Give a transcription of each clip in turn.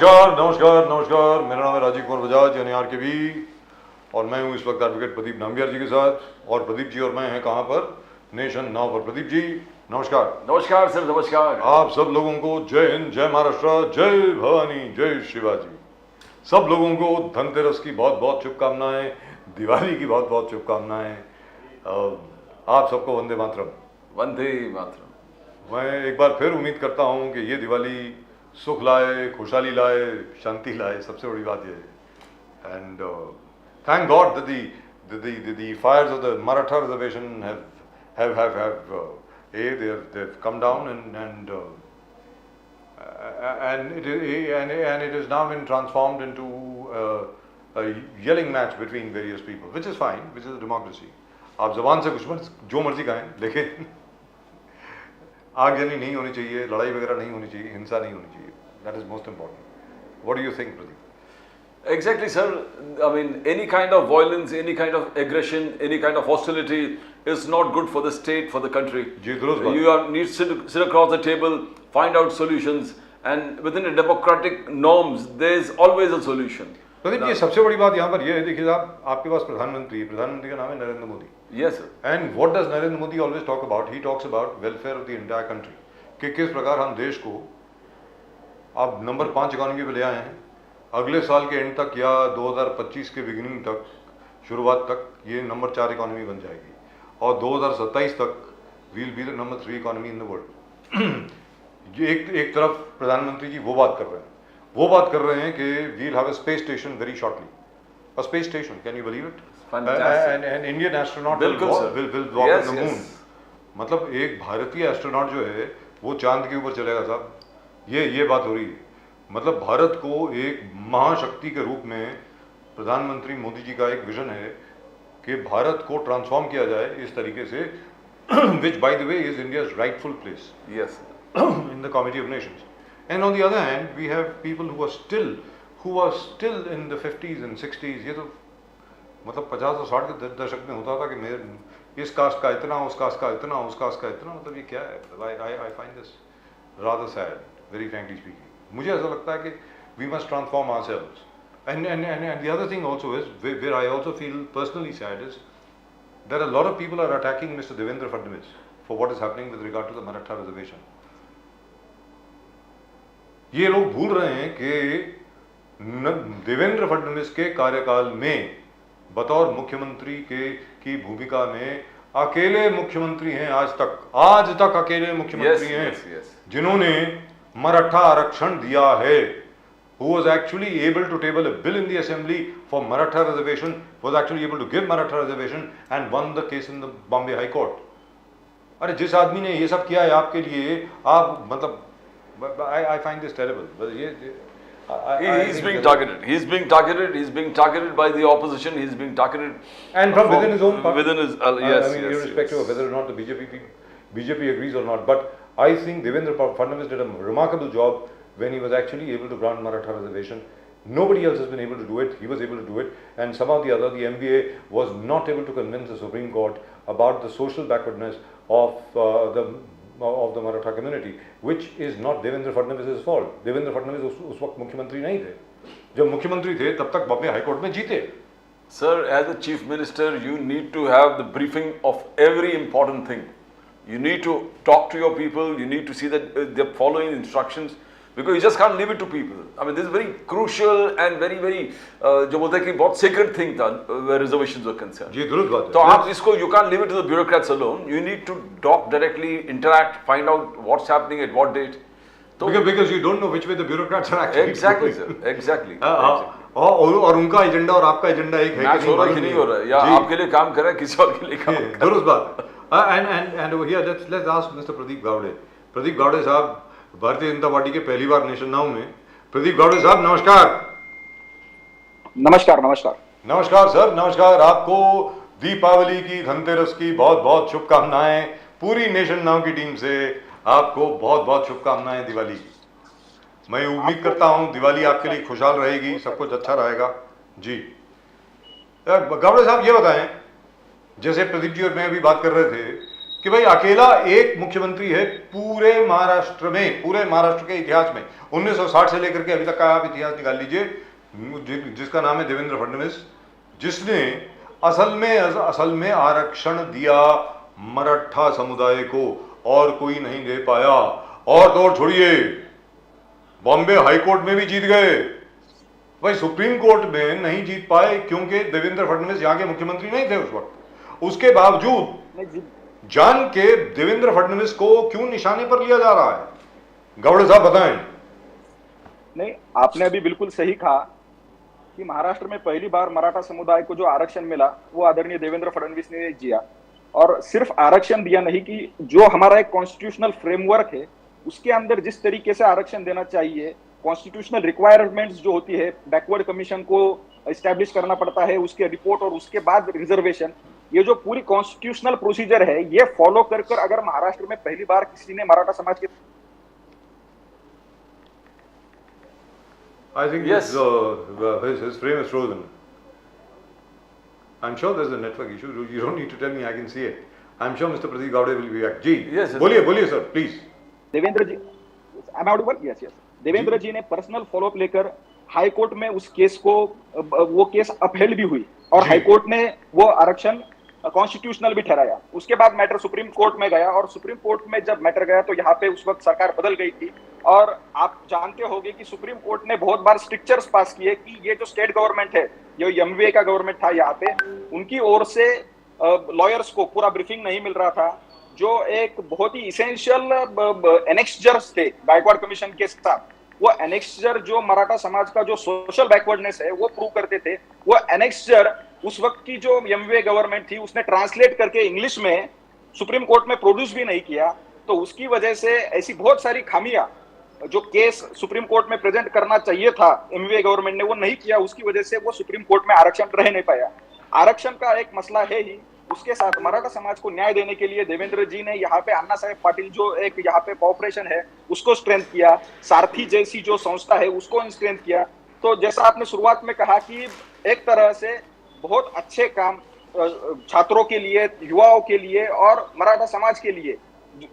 नमस्कार नमस्कार नमस्कार, मेरा नाम है राजीव कुमार बजाज यानी RKB और मैं हूँ इस वक्त एडवोकेट प्रदीप नामग्याल जी के साथ। और प्रदीप जी और मैं हैं कहाँ पर? नेशन नाउ पर। प्रदीप जी नमस्कार। नमस्कार सर, नमस्कार। आप सब लोगों को जय हिंद, जय महाराष्ट्र, जय भवानी, जय शिवाजी। सब लोगों को धनतेरस की बहुत बहुत शुभकामनाएं, दिवाली की बहुत बहुत शुभकामनाएं। आप सबको वंदे मातरम। वंदे मातरम। मैं एक बार फिर उम्मीद करता हूँ कि ये दिवाली सुख लाए, खुशहाली लाए, शांति लाए, सबसे बड़ी बात ये है। And thank God that the fires of the Maratha reservation they've come down and it is now been transformed into a yelling match between various people, which is fine, which is a democracy. आप जबान से कुछ जो मर्जी कहें, लेकिन आगजनी नहीं होनी चाहिए, लड़ाई वगैरह नहीं होनी चाहिए, हिंसा नहीं होनी चाहिए. That is most important. What do you think, Pradeep? Exactly, sir. I mean, any kind of violence, any kind of aggression, any kind of hostility is not good for the state, for the country. जी दुरुस्त बात. You need to sit across the table, find out solutions, and within the democratic norms, there is always a solution. Pradeep ji, सबसे बड़ी बात यहाँ पर यह है, देखिए साहब, आपके पास प्रधानमंत्री का नाम है Narendra Modi. Yes, sir. And what does Narendra Modi always talk about? He talks about welfare of the entire country. कि किस प्रकार हम देश को अब नंबर 5 इकोनॉमी पे ले आए हैं. अगले साल के एंड तक या 2025 के बिगिनिंग तक, शुरुआत तक ये नंबर 4 इकोनॉमी बन जाएगी और 2027 तक we'll be the number 3 economy in the world. ये एक तरफ प्रधानमंत्री जी वो बात कर रहे हैं कि we'll have a space station very shortly. A space station, can you believe it? Fantastic. An Indian astronaut will walk Yes, on the moon. yes. मतलब एक भारतीय एस्ट्रोनॉट जो है वो चांद के ऊपर चलेगा साहब. ये बात हो रही है. मतलब भारत को एक महाशक्ति के रूप में प्रधानमंत्री मोदी जी का एक विजन है कि भारत को ट्रांसफॉर्म किया जाए इस तरीके से, which by the way is India's rightful place. Yes. In the Committee of Nations. And on the other hand, we have people who are still in the 50s and 60s. ये तो मतलब 50 और 60 के दशक में होता था कि मेरे इस कास्ट का इतना, उस कास्ट का इतना, उस कास्ट का इतना. मतलब ये क्या है? I find this rather sad, very frankly speaking. मुझे ऐसा लगता है कि we must transform ourselves. And the other thing also is, where I also feel personally sad is that a lot of people are attacking Mr. Devendra Fadnavis for what is happening with regard to the Maratha reservation. ये लोग भूल रहे हैं कि देवेंद्र फडणवीस के कार्यकाल में बतौर मुख्यमंत्री की भूमिका में अकेले मुख्यमंत्री हैं आज तक अकेले मुख्यमंत्री हैं जिन्होंने मराठा आरक्षण दिया है. Who was actually able to table a bill in the assembly for Maratha reservation, was actually able to give Maratha reservation and won the case in the Bombay High Court. अरे जिस आदमी ने ये सब किया है आपके लिए, आप मतलब I find this terrible. He's being targeted. He's being targeted by the opposition. He's being targeted. And from within his own party. Within his, yes. I mean, irrespective of whether or not the BJP agrees or not. But I think Devendra Fadnavis did a remarkable job when he was actually able to grant Maratha reservation. Nobody else has been able to do it. He was able to do it. And somehow the other, the MBA was not able to convince the Supreme Court about the social backwardness of the Maratha community, which is not Devendra Fadnavis's fault. Devendra Fadnavis उस वक्त मुख्यमंत्री नहीं थे. जब मुख्यमंत्री थे तब तक बॉम्बे हाई कोर्ट में जीते. Sir, as a chief minister, you need to have the briefing of every important thing. You need to talk to your people. You need to see that they're following instructions, because you just can't leave it to people. I mean, this is very crucial and very जो बोलते हैं कि बहुत sacred thing था where reservations were concerned. जी दुरुस्त बात है. तो आप इसको you can't leave it to the bureaucrats alone. You need to talk directly, interact, find out what's happening at what date. Because you don't know which way the bureaucrats are actually. Exactly, sir. Exactly. और उनका agenda और आपका agenda एक है match हो रहा है कि नहीं हो रहा है, या आपके लिए काम कर रहा है किसी और के लिए काम कर रहा है. दुरुस्त बात. And over here let's ask Mr. Pradeep Gowde. Pradeep Gowde साहब भारतीय जनता पार्टी के पहली बार नेशन नाउ में. प्रदीप गौड़े साहब नमस्कार. नमस्कार. नमस्कार नमस्कार सर, नमस्कार. आपको दीपावली की, धनतेरस की बहुत बहुत शुभकामनाएं. पूरी नेशन नाउ की टीम से आपको बहुत बहुत शुभकामनाएं दिवाली की. मैं उम्मीद करता हूं दिवाली आपके लिए खुशहाल रहेगी, सब कुछ अच्छा रहेगा. जी गौड़े साहब ये बताएं, जैसे प्रदीप जी और मैं अभी बात कर रहे थे कि भाई अकेला एक मुख्यमंत्री है पूरे महाराष्ट्र में, पूरे महाराष्ट्र के इतिहास में, 1960 से लेकर के अभी तक का आप इतिहास निकाल लीजिए, जिसका नाम है देवेंद्र फडणवीस, जिसने असल में आरक्षण दिया मराठा समुदाय को, और कोई नहीं दे पाया। और तो और छोड़िए, बॉम्बे हाईकोर्ट में भी जीत गए, भाई सुप्रीम कोर्ट में नहीं जीत पाए क्योंकि देवेंद्र फडणवीस यहाँ के मुख्यमंत्री नहीं थे उस वक्त। उसके बावजूद जान के देवेंद्र फडणवीस को क्यों निशाने पर लिया जा रहा है? गौड़े साहब बताएं। नहीं, आपने अभी बिल्कुल सही कहा कि महाराष्ट्र में पहली बार मराठा समुदाय को जो आरक्षण मिला वो आदरणीय देवेंद्र फडणवीस ने दिया, और सिर्फ आरक्षण दिया नहीं कि जो हमारा एक कॉन्स्टिट्यूशनल फ्रेमवर्क है उसके अंदर जिस तरीके से आरक्षण देना चाहिए, कॉन्स्टिट्यूशनल रिक्वायरमेंट्स जो होती है, बैकवर्ड कमीशन को एस्टैब्लिश करना पड़ता है, उसके रिपोर्ट और उसके बाद रिजर्वेशन, ये जो पूरी कॉन्स्टिट्यूशनल प्रोसीजर है ये फॉलो कर अगर महाराष्ट्र में पहली बार किसी ने मराठा समाज के I think Yes. his frame is frozen. I'm sure there's a network issue. You don't need to tell me, I can see it. I'm sure Mr. Pradeep Gowde will be back. जी, Yes, yes. बोलिए sir, please. Devendra ji, I am audible? Yes yes. Devendra ji ने personal followup लेकर high court में उस case को, वो case upheld भी हुई और जी। हाई कोर्ट ने वो आरक्षण कॉन्स्टिट्यूशनल भी ठहराया। उसके बाद मैटर सुप्रीम कोर्ट में गया, और सुप्रीम कोर्ट में जब मैटर गया तो यहाँ पे उस वक्त सरकार बदल गई थी, और आप जानते होंगे कि सुप्रीम कोर्ट ने बहुत बार स्ट्रिक्चर्स पास किए कि ये जो स्टेट गवर्नमेंट है, जो एमवीए का गवर्नमेंट था यहाँ पे, उनकी ओर से लॉयर्स को पूरा ब्रीफिंग नहीं मिल रहा था, जो एक बहुत ही इसेंशियल एनेक्सचर्स थे गायकवाड़ कमीशन के साथ, वो एनेक्सचर जो मराठा समाज का जो सोशल बैकवर्डनेस है वो प्रूव करते थे, वो एनेक्सचर उस वक्त की जो एमवीए गवर्नमेंट थी उसने ट्रांसलेट करके इंग्लिश में सुप्रीम कोर्ट में प्रोड्यूस भी नहीं किया। तो उसकी वजह से ऐसी बहुत सारी खामियां, जो केस सुप्रीम कोर्ट में प्रेजेंट करना चाहिए था एमवीए गवर्नमेंट ने वो नहीं किया, उसकी वजह से वो सुप्रीम कोर्ट में आरक्षण रह नहीं पाया। आरक्षण का एक मसला है ही, उसके साथ मराठा समाज को न्याय देने के लिए देवेंद्र जी ने यहाँ पे अन्ना साहेब पाटिल जो एक यहाँ पे कॉर्पोरेशन है उसको स्ट्रेंथ किया, सारथी जैसी जो संस्था है उसको स्ट्रेंथ किया। तो जैसा आपने शुरुआत में कहा कि एक तरह से बहुत अच्छे काम छात्रों के लिए, युवाओं के लिए और मराठा समाज के लिए,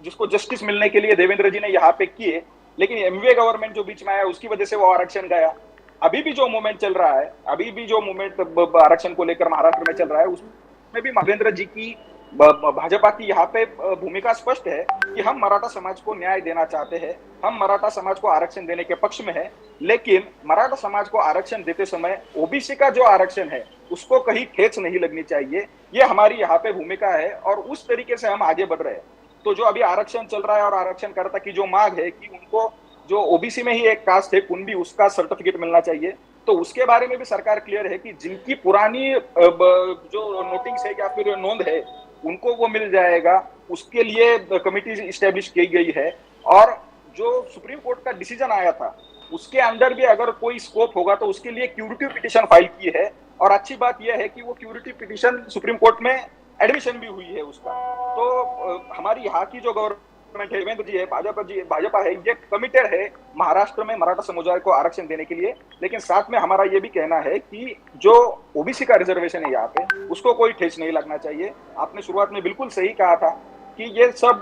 जिसको जस्टिस मिलने के लिए देवेंद्र जी ने यहाँ पे किए, लेकिन एमवीए गवर्नमेंट जो बीच में आया उसकी वजह से वो आरक्षण गया। अभी भी जो मूवमेंट चल रहा है, अभी भी जो मूवमेंट आरक्षण को लेकर महाराष्ट्र में चल रहा है, उसमें भी देवेंद्र जी की, भाजपा की यहाँ पे भूमिका स्पष्ट है कि हम मराठा समाज को न्याय देना चाहते हैं, हम मराठा समाज को आरक्षण देने के पक्ष में है, लेकिन मराठा समाज को आरक्षण देते समय ओबीसी का जो आरक्षण है उसको कहीं ठेस नहीं लगनी चाहिए, ये हमारी यहाँ पे भूमिका है और उस तरीके से हम आगे बढ़ रहे हैं। तो जो अभी आरक्षण चल रहा है और आरक्षणकर्ता की जो मांग है कि उनको जो ओबीसी में ही एक कास्ट है कुणबी, उसका सर्टिफिकेट मिलना चाहिए, तो उसके बारे में भी सरकार क्लियर है कि जिनकी पुरानी जो नोटिंग्स है या फिर नोंद है उनको वो मिल जाएगा, उसके लिए कमिटी इस्टेब्लिश की गई है। और जो सुप्रीम कोर्ट का डिसीजन आया था उसके अंदर भी अगर कोई स्कोप होगा तो उसके लिए क्यूरेटिव पिटीशन फाइल की है, और अच्छी बात यह है कि वो क्यूरेटिव पिटीशन सुप्रीम कोर्ट में एडमिशन भी हुई है उसका। तो हमारी यहाँ की जो गवर्नमेंट है, देवेंद्र जी है, भाजपा है, ये कमिटेड है महाराष्ट्र में मराठा समुदाय को आरक्षण देने के लिए, लेकिन साथ में हमारा ये भी कहना है कि जो ओबीसी का रिजर्वेशन है यहाँ पे उसको कोई ठेस नहीं लगना चाहिए। आपने शुरुआत में बिल्कुल सही कहा था कि ये सब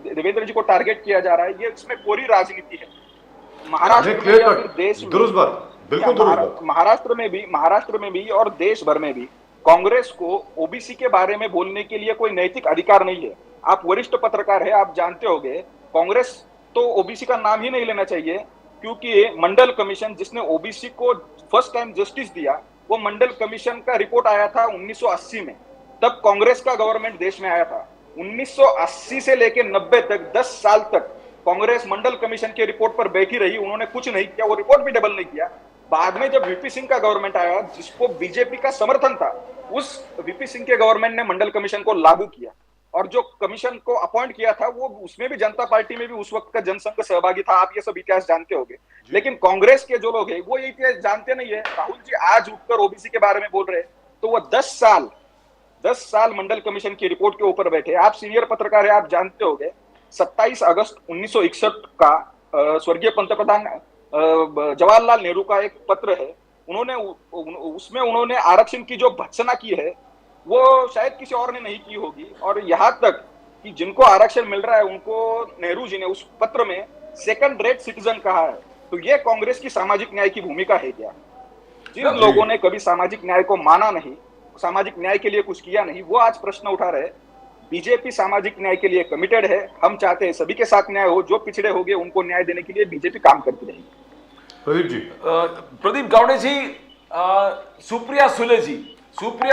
देवेंद्र जी को टारगेट किया जा रहा है, ये इसमें कोरी राजनीति है। महाराष्ट्र में या फिर देश महाराष्ट्र में भी और देश भर में भी कांग्रेस को ओबीसी के बारे में बोलने के लिए कोई नैतिक अधिकार नहीं है। आप वरिष्ठ पत्रकार हैं, आप जानते होंगे कांग्रेस तो ओबीसी का नाम ही नहीं लेना चाहिए, क्योंकि मंडल कमीशन जिसने ओबीसी को फर्स्ट टाइम जस्टिस दिया, वो मंडल कमीशन का रिपोर्ट आया था 1980 में, तब कांग्रेस का गवर्नमेंट देश में आया था। 1980 से लेकर 90 तक 10 साल तक कांग्रेस मंडल कमीशन के रिपोर्ट पर बैठी रही, उन्होंने कुछ नहीं किया, वो रिपोर्ट भी डबल नहीं किया। बाद में जब वीपी सिंह का गवर्नमेंट आया जिसको बीजेपी का समर्थन था, उस वीपी सिंह के गवर्नमेंट ने मंडल कमीशन को लागू किया, और जो कमीशन को अपॉइंट किया था वो उसमें भी जनता पार्टी में भी उस वक्त का जनसंघ सहभागी था। आप ये सब इतिहास जानते होंगे, लेकिन कांग्रेस के जो लोग हैं वो ये इतिहास जानते नहीं है। राहुल जी आज उठकर ओबीसी के बारे में बोल रहे हैं, तो वो 10 साल मंडल कमीशन की रिपोर्ट के ऊपर बैठे। आप सीनियर पत्रकार है, आप जानते होंगे 27 अगस्त 1961 का स्वर्गीय पंतप्रधान जवाहरलाल नेहरू का एक पत्र है, उसमें उन्होंने आरक्षण की जो भर्त्सना की है वो शायद किसी और ने नहीं की होगी। और यहाँ तक कि जिनको आरक्षण मिल रहा है उनको नेहरू जी ने उस पत्र में सेकंड रेट सिटीजन कहा है। तो ये कांग्रेस की सामाजिक न्याय की भूमिका है क्या? जिन लोगों ने कभी सामाजिक न्याय को माना नहीं, सामाजिक न्याय के लिए कुछ किया नहीं, वो आज प्रश्न उठा रहे। बीजेपी सामाजिक न्याय के लिए कमिटेड है। हम चाहते हैं सभी के साथ न्याय हो, जो पिछड़े होंगे उनको न्याय देने के लिए बीजेपी काम करती रहेगी। प्रदीप जी। प्रदीप गावड़े जी, सुप्रिया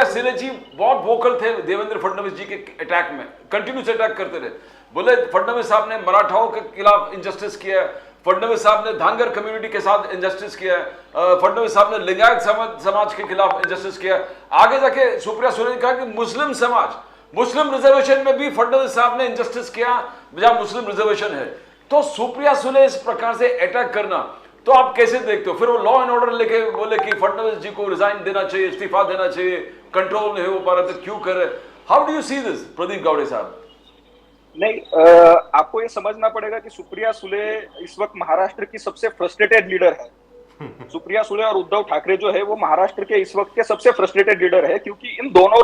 सुले जी बहुत वोकल थे देवेंद्र फडणवीस जी के अटैक में, कंटिन्यूस अटैक करते रहे। बोले फडणवीस साहब ने मराठाओं के खिलाफ इनजस्टिस किया है, फडणवीस साहब ने धांगर कम्युनिटी के साथ इनजस्टिस किया है, फडणवीस साहब ने लिंगायत समाज के खिलाफ इनजस्टिस किया। आगे जाके सुप्रिया सुले ने कहा कि मुस्लिम रिजर्वेशन में भी फडणवीस साहब ने इनजस्टिस किया जहां मुस्लिम रिजर्वेशन है। तो सुप्रिया सुले इस प्रकार से अटैक करना तो आप कैसे देखते हो? फिर वो लॉ एंड ऑर्डर लेके बोले कि फडणवीस जी को रिजाइन देना चाहिए, इस्तीफा देना चाहिए, कंट्रोल नहीं हो पा रहा तो क्यों करे? How do you see this Pradeep Gawde साहब? नहीं, आपको ये समझना पड़ेगा कि सुप्रिया सुले इस वक्त महाराष्ट्र की सबसे फ्रस्ट्रेटेड लीडर है। सुप्रिया सुले और उद्धव ठाकरे जो है वो महाराष्ट्र के इस वक्त के सबसे फ्रस्ट्रेटेड लीडर है, क्योंकि इन दोनों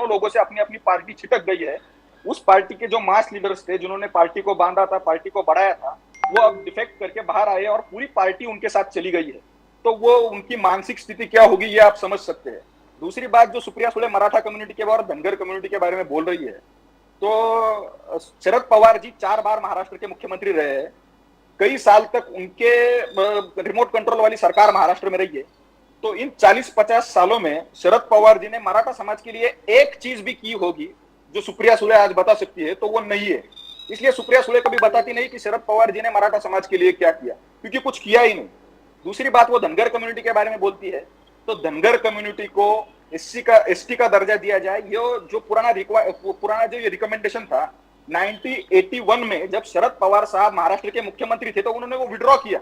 लोगों से अपनी अपनी पार्टी छिटक गई है। उस पार्टी के जो मास लीडर्स थे, जिन्होंने पार्टी को बांधा था, पार्टी को बढ़ाया था, वो अब डिफेक्ट करके बाहर आए और पूरी पार्टी उनके साथ चली गई है। तो वो उनकी मानसिक स्थिति क्या होगी ये आप समझ सकते हैं। दूसरी बात, जो सुप्रिया सुले मराठा कम्युनिटी के और धनगर कम्युनिटी के बारे में बोल रही है, तो शरद पवार जी 4 बार महाराष्ट्र के मुख्यमंत्री रहे हैं। कई साल तक उनके रिमोट कंट्रोल वाली सरकार महाराष्ट्र में रही है। तो इन 40-50 सालों में शरद पवार जी ने मराठा समाज के लिए एक चीज भी की होगी जो सुप्रिया सुले आज बता सकती है, तो वो नहीं है। इसलिए सुप्रिया सुले कभी बताती नहीं कि शरद पवार जी ने मराठा समाज के लिए क्या किया, क्योंकि कुछ किया ही नहीं। दूसरी बात, वो धनगर कम्युनिटी के बारे में बोलती है, तो धनगर कम्युनिटी को एसटी का दर्जा दिया जाए। ये जो पुराना जो ये रिकमेंडेशन था 1981 में, जब शरद पवार साहब महाराष्ट्र के मुख्यमंत्री थे, तो उन्होंने वो विड्रॉ किया।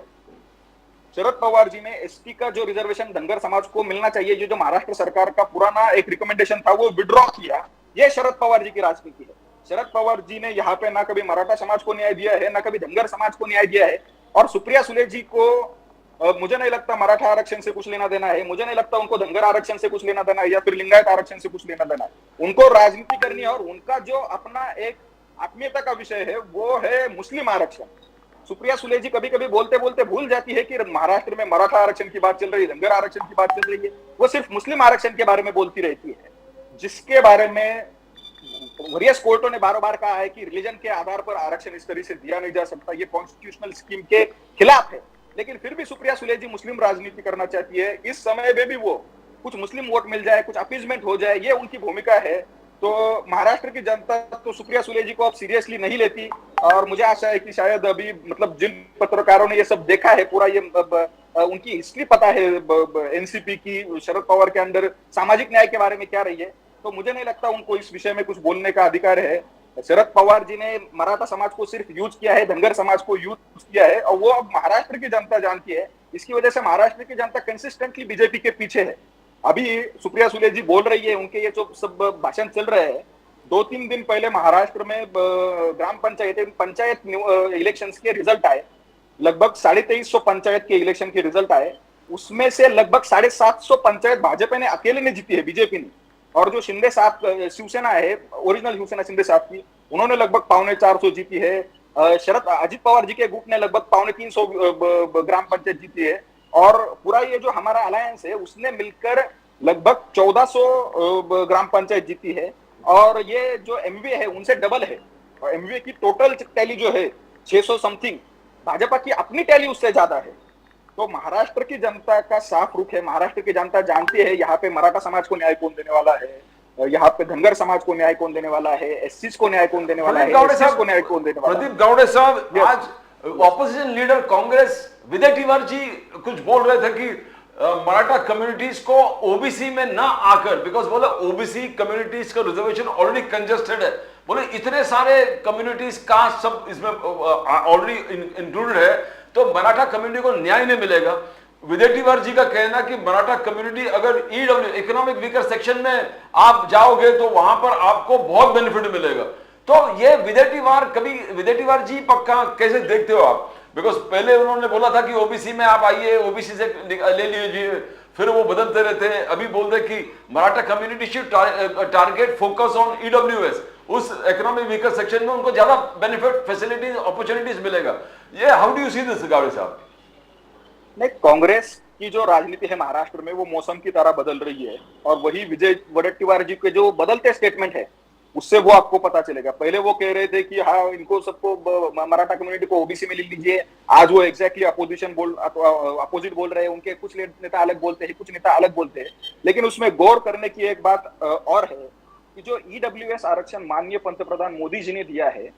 शरद पवार जी ने एसटी का जो रिजर्वेशन धनगर समाज को मिलना चाहिए, जो महाराष्ट्र सरकार का पुराना एक रिकमेंडेशन था, वो विड्रॉ किया। ये शरद पवार जी की राजनीति है। शरद पवार जी ने यहाँ पे ना कभी मराठा समाज को न्याय दिया है, ना कभी धनगर समाज को न्याय दिया है। और सुप्रिया सुले जी को मुझे नहीं लगता मराठा आरक्षण से कुछ लेना देना है, मुझे नहीं लगता उनको धनगर आरक्षण से कुछ लेना देना है, या फिर लिंगायत आरक्षण से कुछ लेना देना है। उनको राजनीति करनी है और उनका जो अपना एक आत्मीयता का विषय है वो है मुस्लिम आरक्षण। सुप्रिया सुले जी कभी कभी बोलते बोलते भूल जाती है कि महाराष्ट्र में मराठा आरक्षण की बात चल रही है, धनगर आरक्षण की बात चल रही है। वो सिर्फ मुस्लिम आरक्षण के बारे में बोलती रहती है, जिसके बारे में वेरियस कोर्टों ने बार बार कहा है कि रिलीजन के आधार पर आरक्षण इस तरह से दिया नहीं जा सकता, ये कॉन्स्टिट्यूशनल स्कीम के खिलाफ है। लेकिन फिर भी सुप्रिया सुले जी मुस्लिम राजनीति करना चाहती है। इस समय में भी वो कुछ मुस्लिम वोट मिल जाए, कुछ अपीजमेंट हो जाए, ये उनकी भूमिका है। तो महाराष्ट्र की जनता तो सुप्रिया सुले जी को अब सीरियसली नहीं लेती। और मुझे आशा है कि शायद अभी जिन पत्रकारों ने ये सब देखा है, पूरा ये उनकी हिस्ट्री पता है एनसीपी की, शरद पवार के अंदर सामाजिक न्याय के बारे में क्या रही है, तो मुझे नहीं लगता उनको इस विषय में कुछ बोलने का अधिकार है। शरद पवार जी ने मराठा समाज को सिर्फ यूज किया है, धनगर समाज को यूज किया है, और वो अब महाराष्ट्र की जनता जानती है। इसकी वजह से महाराष्ट्र की जनता कंसिस्टेंटली बीजेपी के पीछे है। अभी सुप्रिया सुले जी बोल रही है, उनके ये जो सब भाषण चल रहे हैं, 2-3 दिन पहले महाराष्ट्र में ग्राम पंचायत इलेक्शंस के रिजल्ट आए। लगभग 2350 पंचायत के इलेक्शन के रिजल्ट आए, उसमें से लगभग 750 पंचायत भाजपा ने अकेले ने जीती है, बीजेपी ने। और जो शिंदे साहब शिवसेना है, ओरिजिनल शिवसेना शिंदे साहब की, उन्होंने लगभग 450 जीती है। अजित पवार जी के ग्रुप ने लगभग 350 ग्राम पंचायत जीती है। और पूरा ये जो हमारा अलायंस है उसने मिलकर लगभग 1400 ग्राम पंचायत जीती है। और ये जो एमवीए है उनसे डबल है, और एमवीए की टोटल टैली जो है 600 समथिंग, भाजपा की अपनी टैली उससे ज्यादा है। तो महाराष्ट्र की जनता का साफ रुख है। महाराष्ट्र की जनता जानती है यहाँ पे मराठा समाज को न्याय कौन देने वाला है, यहाँ पे धनगर समाज को न्याय कौन देने वाला है, एससीज को न्याय कौन देने वाला है, एससीज को न्याय कौन देने वाला है। प्रदीप गावड़े साहब, आज ऑपोजिशन लीडर कांग्रेस विजय टिवारी जी कुछ बोल रहे थे कि मराठा कम्युनिटीज को ओबीसी में ना आकर, बिकॉज बोले ओबीसी कम्युनिटीज का रिजर्वेशन ऑलरेडी कंजेस्टेड है, बोले इतने सारे कम्युनिटीज का सब इसमें ऑलरेडी इंक्लूडेड है, तो मराठा कम्युनिटी को न्याय नहीं मिलेगा। विजय टिवारी जी का कहना कि मराठा कम्युनिटी अगर ईडब्ल्यू इकोनॉमिक वीकर सेक्शन में आप जाओगे तो वहां पर आपको बहुत बेनिफिट मिलेगा। तो ये विजय तिवारी जी पक्का कैसे देखते हो आप? बिकॉज पहले उन्होंने बोला था कि ओबीसी में आप आइए, ओबीसी से ले लीजिए, फिर वो बदलते रहते हैं। अभी बोल रहे कि Maratha community should target focus on EWS, उस इकोनॉमिक वीकर सेक्शन में उनको ज्यादा बेनिफिट, फैसिलिटीज, अपॉर्चुनिटीज मिलेगा। ये how do you see this Gawde साहब? नहीं, कांग्रेस की जो राजनीति है महाराष्ट्र में वो मौसम की तरह बदल रही है, और वही विजय वडेट्टीवार जी के जो बदलते स्टेटमेंट है उससे वो आपको पता चलेगा। पहले वो कह रहे थे कि हाँ इनको सबको मराठा कम्युनिटी को ओबीसी में ले लीजिए, आज वो एग्जैक्टली अपोजिट बोल रहे हैं। उनके कुछ नेता अलग बोलते हैं, कुछ नेता अलग बोलते हैं, लेकिन उसमें गौर करने की एक बात और है कि जो ईडब्ल्यूएस आरक्षण माननीय पंतप्रधान मोदी जी ने दिया है,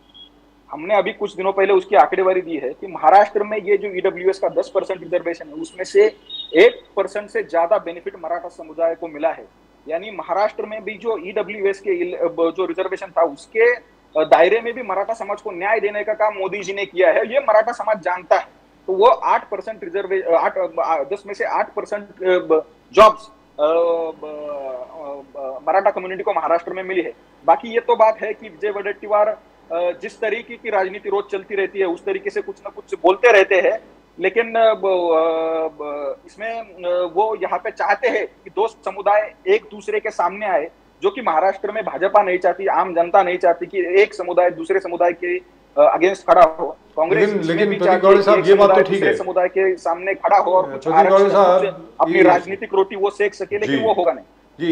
हमने अभी कुछ दिनों पहले उसकी आंकड़ेवारी दी है कि महाराष्ट्र में ये जो ईडब्ल्यूएस का 10% रिजर्वेशन है उसमें से 1% से ज्यादा बेनिफिट मराठा समुदाय को मिला है। यानी महाराष्ट्र में भी जो ईडब्ल्यूएस के जो रिजर्वेशन था उसके दायरे में भी मराठा समाज को न्याय देने का काम मोदी जी ने किया है, ये मराठा समाज जानता है। तो वो 8% रिजर्वेशन, 10 में से 8% जॉब्स मराठा कम्युनिटी को महाराष्ट्र में मिली है। बाकी ये तो बात है कि विजय वडेट्टीवार जिस तरीके की राजनीति रोज चलती रहती है उस तरीके से कुछ ना कुछ बोलते रहते हैं, लेकिन इसमें वो यहाँ पे चाहते हैं कि दो समुदाय एक दूसरे के सामने आए, जो कि महाराष्ट्र में भाजपा नहीं चाहती, आम जनता नहीं चाहती कि एक समुदाय दूसरे समुदाय के अगेंस्ट खड़ा हो। कांग्रेस लेकिन प्रदीप गौड़े साहब ये बात तो ठीक है, समुदाय के सामने खड़ा हो और कुछ अपनी राजनीतिक रोटी वो सेक सके, लेकिन वो होगा नहीं जी।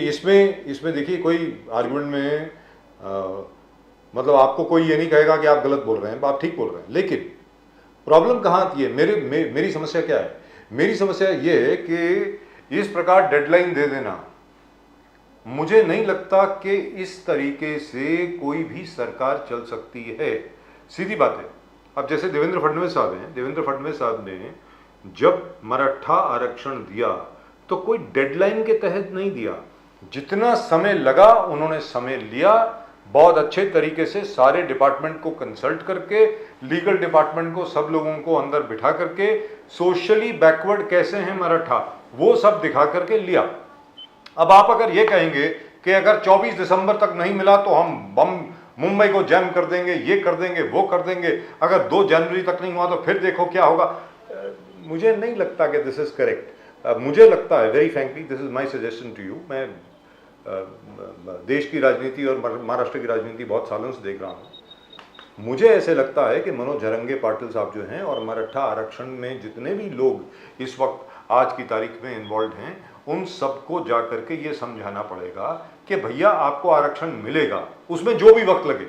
इसमें देखिए कोई आर्गुमेंट में मतलब आपको कोई ये नहीं कहेगा कि आप गलत बोल रहे हैं, आप ठीक बोल रहे हैं, लेकिन प्रॉब्लम कहाँ आती है? मेरी समस्या क्या है? मेरी समस्या ये है कि इस प्रकार डेडलाइन दे देना, मुझे नहीं लगता कि इस तरीके से कोई भी सरकार चल सकती है। सीधी बात है। अब जैसे देवेंद्र फडणवीस साहब हैं, देवेंद्र फडणवीस साहब ने जब मराठा आरक्षण दिया तो कोई डेडलाइन के तहत नहीं दिया, जितना समय लगा उन्होंने समय लिया, बहुत अच्छे तरीके से सारे डिपार्टमेंट को कंसल्ट करके, लीगल डिपार्टमेंट को, सब लोगों को अंदर बिठा करके, सोशली बैकवर्ड कैसे हैं मराठा वो सब दिखा करके लिया। अब आप अगर ये कहेंगे कि अगर 24 दिसंबर तक नहीं मिला तो हम बम मुंबई को जैम कर देंगे, ये कर देंगे, वो कर देंगे, अगर 2 जनवरी तक नहीं हुआ तो फिर देखो क्या होगा, मुझे नहीं लगता कि दिस इज करेक्ट। मुझे लगता है, very frankly, this is my suggestion to you, मैं देश की राजनीति और महाराष्ट्र की राजनीति बहुत सालों से देख रहा हूँ। मुझे ऐसे लगता है कि मनोज झरंगे पाटिल साहब जो हैं और मराठा आरक्षण में जितने भी लोग इस वक्त आज की तारीख में इन्वॉल्व हैं, उन सबको जा करके ये समझाना पड़ेगा कि भैया आपको आरक्षण मिलेगा, उसमें जो भी वक्त लगे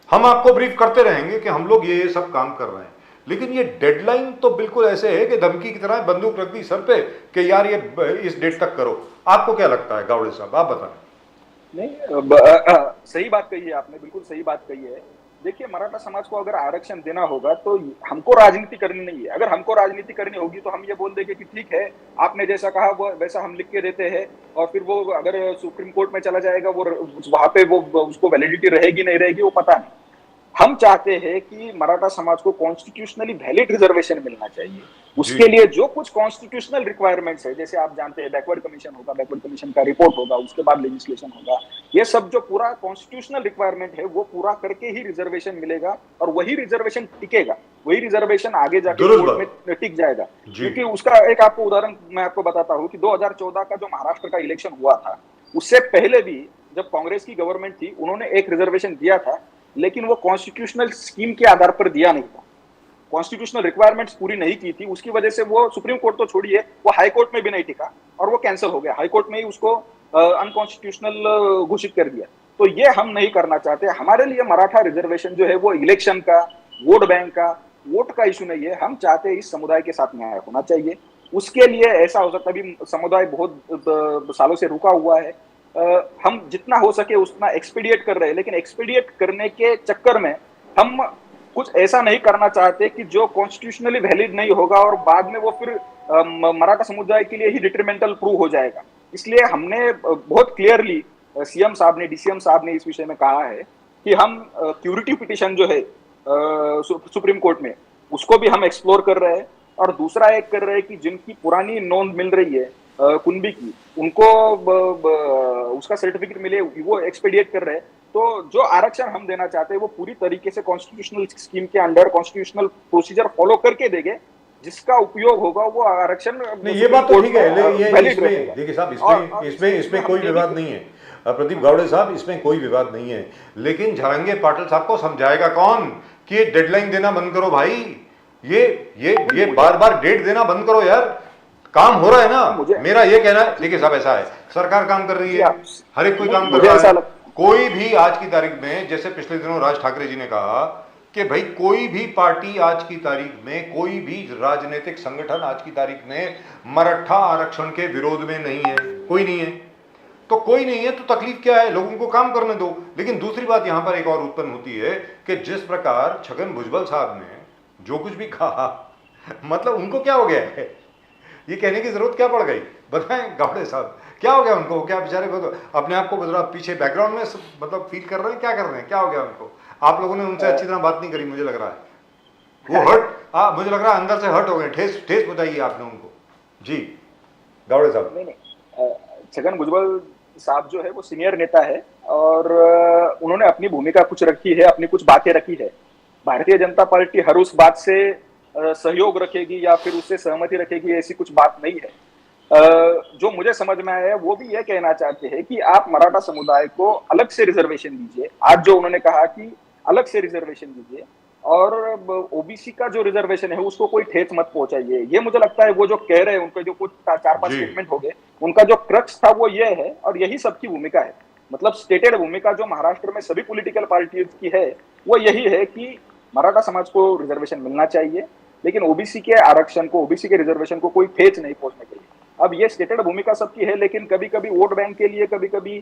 हम आपको ब्रीफ करते रहेंगे कि हम लोग ये सब काम कर रहे हैं। लेकिन ये डेडलाइन तो बिल्कुल ऐसे है कि धमकी की तरह बंदूक रख दी सर पे कि यार ये इस डेट तक करो। आपको क्या लगता है गावड़े साहब, आप बताएं। नहीं, सही बात कही है आपने, बिल्कुल सही बात कही है। देखिए, मराठा समाज को अगर आरक्षण देना होगा तो हमको राजनीति करनी नहीं है। अगर हमको राजनीति करनी होगी तो हम ये बोल देंगे कि ठीक है, आपने जैसा कहा वो वैसा हम लिख के देते हैं, और फिर वो अगर सुप्रीम कोर्ट में चला जाएगा, वो वहां पे वो उसको वैलिडिटी रहेगी नहीं रहेगी वो पता नहीं। हम चाहते हैं कि मराठा समाज को कॉन्स्टिट्यूशनली वैलिड रिजर्वेशन मिलना चाहिए। उसके लिए जो कुछ कॉन्स्टिट्यूशनल रिक्वायरमेंट्स है, जैसे आप जानते हैं बैकवर्ड कमीशन होगा, बैकवर्ड कमीशन का रिपोर्ट होगा, उसके बाद लेजिस्लेशन होगा, ये सब जो पूरा कॉन्स्टिट्यूशनल रिक्वायरमेंट है वो पूरा करके ही रिजर्वेशन मिलेगा, और वही रिजर्वेशन टिकेगा, वही रिजर्वेशन आगे जाके कोर्ट में टिक जाएगा। क्योंकि उसका एक आपको उदाहरण मैं आपको बताता हूँ कि 2014 का जो महाराष्ट्र का इलेक्शन हुआ था, उससे पहले भी जब कांग्रेस की गवर्नमेंट थी उन्होंने एक रिजर्वेशन दिया था, लेकिन वो कॉन्स्टिट्यूशनल स्कीम के आधार पर दिया नहीं था, कॉन्स्टिट्यूशनल रिक्वायरमेंट्स पूरी नहीं की थी। उसकी वजह से वो सुप्रीम कोर्ट तो छोड़िए, वो हाई कोर्ट में भी नहीं टिका और वो कैंसिल हो गया, हाई कोर्ट में ही उसको अनकॉन्स्टिट्यूशनल घोषित कर दिया। तो ये हम नहीं करना चाहते। हमारे लिए मराठा रिजर्वेशन जो है वो इलेक्शन का, वोट बैंक का, वोट का इशू नहीं है। हम चाहते हैं इस समुदाय के साथ न्याय होना चाहिए। उसके लिए ऐसा हो सकता है, अभी समुदाय बहुत सालों से रुका हुआ है, हम जितना हो सके उतना एक्सपीडिएट कर रहे हैं, लेकिन एक्सपीडिएट करने के चक्कर में हम कुछ ऐसा नहीं करना चाहते कि जो कॉन्स्टिट्यूशनली वैलिड नहीं होगा और बाद में वो फिर मराठा समुदाय के लिए ही डिट्रीमेंटल प्रूव हो जाएगा। इसलिए हमने बहुत क्लियरली सीएम साहब ने, डीसीएम साहब ने इस विषय में कहा है कि हम क्यूरिटी पिटिशन जो है सुप्रीम कोर्ट में, उसको भी हम एक्सप्लोर कर रहे हैं। और दूसरा एक कर रहे हैं कि जिनकी पुरानी नोंद मिल रही है कुनबी की, उनको उसका सर्टिफिकेट मिले, वो एक्सपेडिएट कर रहे हैं। तो जो आरक्षण हम देना चाहते हैं वो पूरी तरीके से कॉन्स्टिट्यूशनल स्कीम के अंडर कॉन्स्टिट्यूशनल प्रोसीजर फॉलो करके देंगे, जिसका उपयोग होगा वो आरक्षण नहीं, ये बात तो ठीक है, ये valid इसमें रहेगा। देखिए साहब, और इसमें हम कोई ये भी- विवाद नहीं है। प्रदीप गावड़े साहब, इसमें कोई विवाद नहीं है, लेकिन झारंगे पाटिल साहब को समझाएगा कौन कि ये डेडलाइन देना बंद करो भाई, ये बार बार डेट देना बंद करो यार, काम हो रहा है ना। मेरा ये कहना है, देखिए साहब ऐसा है, सरकार काम कर रही है, हर एक कोई काम कर रहा है। कोई भी आज की तारीख में, जैसे पिछले दिनों राज ठाकरे जी ने कहा कि भाई कोई भी पार्टी आज की तारीख में, कोई भी राजनीतिक संगठन आज की तारीख में मराठा आरक्षण के विरोध में नहीं है, कोई नहीं है। तो कोई नहीं है तो तकलीफ क्या है, लोगों को काम करने दो। लेकिन दूसरी बात यहां पर एक और उत्पन्न होती है कि जिस प्रकार छगन भुजबल साहब ने जो कुछ भी कहा, मतलब उनको क्या हो गया है, ये कहने की जरूरत क्या पड़ गई, बताएं गावड़े साहब, क्या हो गया उनको? क्या बेचारे अपने आप को पीछे बैकग्राउंड में मतलब फील कर रहे हैं, क्या कर रहे हैं, क्या हो गया उनको? आप लोगों ने उनसे अच्छी तरह बात नहीं करी, मुझे लग रहा है वो हर्ट, मुझे लग रहा है अंदर से हर्ट हो गए, ठेस पहुंचाई आपने उनको। जी गावड़े साहब। नहीं, छगन भुजबल साहब जो है वो सीनियर नेता है और उन्होंने अपनी भूमिका कुछ रखी है, अपनी कुछ बातें रखी है। भारतीय जनता पार्टी हर उस बात से सहयोग रखेगी या फिर उससे सहमति रखेगी, ऐसी कुछ बात नहीं है। जो मुझे समझ में आया है वो भी यह कहना चाहते हैं कि आप मराठा समुदाय को अलग से रिजर्वेशन दीजिए। आज जो उन्होंने कहा कि अलग से रिजर्वेशन दीजिए और ओबीसी का जो रिजर्वेशन है उसको कोई ठेस मत पहुंचाइए। ये मुझे लगता है वो जो कह रहे हैं, उनके जो कुछ 4-5 स्टेटमेंट हो गए, उनका जो क्रक्स था वो ये है और यही सबकी भूमिका है। मतलब स्टेटेड भूमिका जो महाराष्ट्र में सभी पॉलिटिकल पार्टियों की है वो यही है कि मराठा समाज को रिजर्वेशन मिलना चाहिए, लेकिन ओबीसी के आरक्षण को, ओबीसी के रिजर्वेशन को कोई ठेस नहीं पहुंचना चाहिए। अब ये स्टेटेड भूमिका सबकी है, लेकिन कभी कभी वोट बैंक के लिए कभी कभी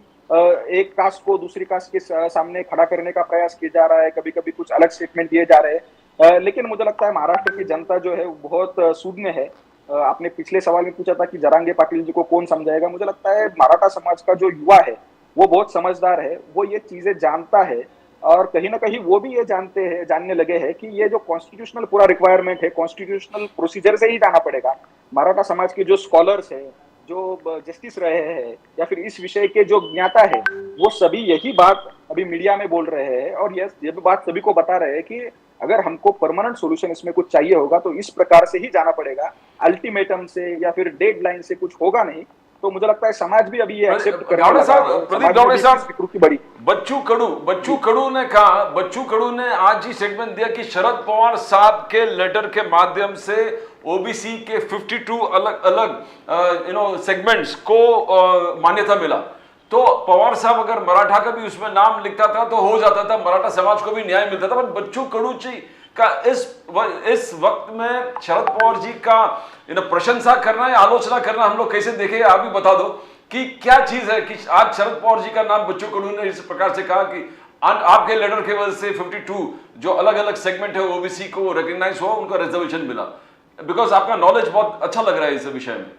एक कास्ट को दूसरी कास्ट के सामने खड़ा करने का प्रयास किया जा रहा है, कभी कभी कुछ अलग स्टेटमेंट दिए जा रहे हैं। लेकिन मुझे लगता है महाराष्ट्र की जनता जो है बहुत सूझने है। आपने पिछले सवाल में पूछा था कि जरांगे पाटिल जी को कौन समझाएगा, मुझे लगता है मराठा समाज का जो युवा है वो बहुत समझदार है, वो ये चीजें जानता है और कहीं ना कहीं वो भी ये जानने लगे हैं कि ये जो कॉन्स्टिट्यूशनल पूरा रिक्वायरमेंट है, कॉन्स्टिट्यूशनल प्रोसीजर से ही जाना पड़ेगा। मराठा समाज के जो स्कॉलर्स है, जो जस्टिस रहे हैं या फिर इस विषय के जो ज्ञाता है, वो सभी यही बात अभी मीडिया में बोल रहे हैं और ये बात सभी को बता रहे हैं कि अगर हमको परमानेंट सॉल्यूशन इसमें कुछ चाहिए होगा तो इस प्रकार से ही जाना पड़ेगा, अल्टीमेटम से या फिर डेडलाइन से कुछ होगा नहीं। तो मुझे लगता है समाज भी अभी ये एक्सेप्ट करेगा। प्रदीप गावड़े साहब, बड़ी बच्चू कडू ने कहा, बच्चू कडू ने आज ही स्टेटमेंट दिया कि शरद पवार साहब के लेटर के माध्यम से ओबीसी के 52 अलग अलग सेगमेंट्स को मान्यता मिला। तो पवार साहब अगर मराठा का भी उसमें नाम लिखता था तो हो जाता था, मराठा समाज को भी न्याय मिलता था। पर बच्चू कडू जी का इस वक्त में शरद पवार जी का प्रशंसा करना या आलोचना करना हम लोग कैसे देखें, आप भी बता दो कि क्या चीज है कि आज शरद पवार जी का नाम बच्चू कडू ने इस प्रकार से कहा कि आपके लेटर के वजह से 52 जो अलग अलग सेगमेंट है ओबीसी को रिकॉग्नाइज हुआ, उनका रिजर्वेशन मिला। बिकॉज आपका नॉलेज बहुत अच्छा लग रहा है इस विषय में।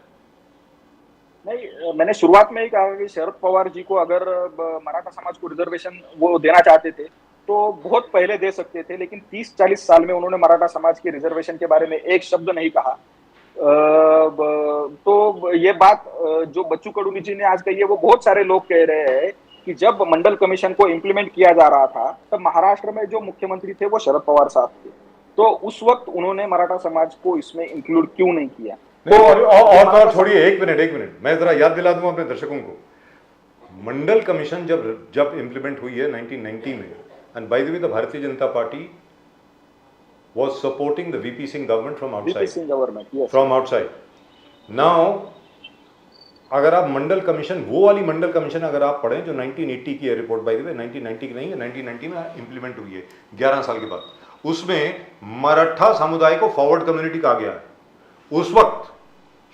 नहीं, मैंने शुरुआत में ही कहा कि शरद पवार जी को अगर मराठा समाज को रिजर्वेशन वो देना चाहते थे तो बहुत पहले दे सकते थे, लेकिन 30-40 साल में उन्होंने मराठा समाज के रिजर्वेशन के बारे में एक शब्द नहीं कहा। तो ये बात जो बच्चू कडू जी ने आज कही है वो बहुत सारे लोग कह रहे हैं कि जब मंडल कमीशन को इम्प्लीमेंट किया जा रहा था तब महाराष्ट्र में जो मुख्यमंत्री थे वो शरद पवार साहब थे, तो उस वक्त उन्होंने मराठा समाज को इसमें इंक्लूड क्यों नहीं किया? और छोड़िए, एक मिनट मैं जरा याद दिला दूं अपने दर्शकों को। मंडल कमीशन जब इंप्लीमेंट हुई है 1990 में, and by the way the भारतीय Janata party was supporting the VP Singh government from outside. VP Singh government, yes. From outside. Now, अगर आप मंडल कमीशन, वो वाली मंडल कमीशन अगर आप पढ़ें जो 1980 की है रिपोर्ट, बाय द वे 1990 की नहीं है, 1990 में इंप्लीमेंट हुई है 11 साल के बाद, उसमें मराठा समुदाय को फॉरवर्ड कम्युनिटी कहा गया है। उस वक्त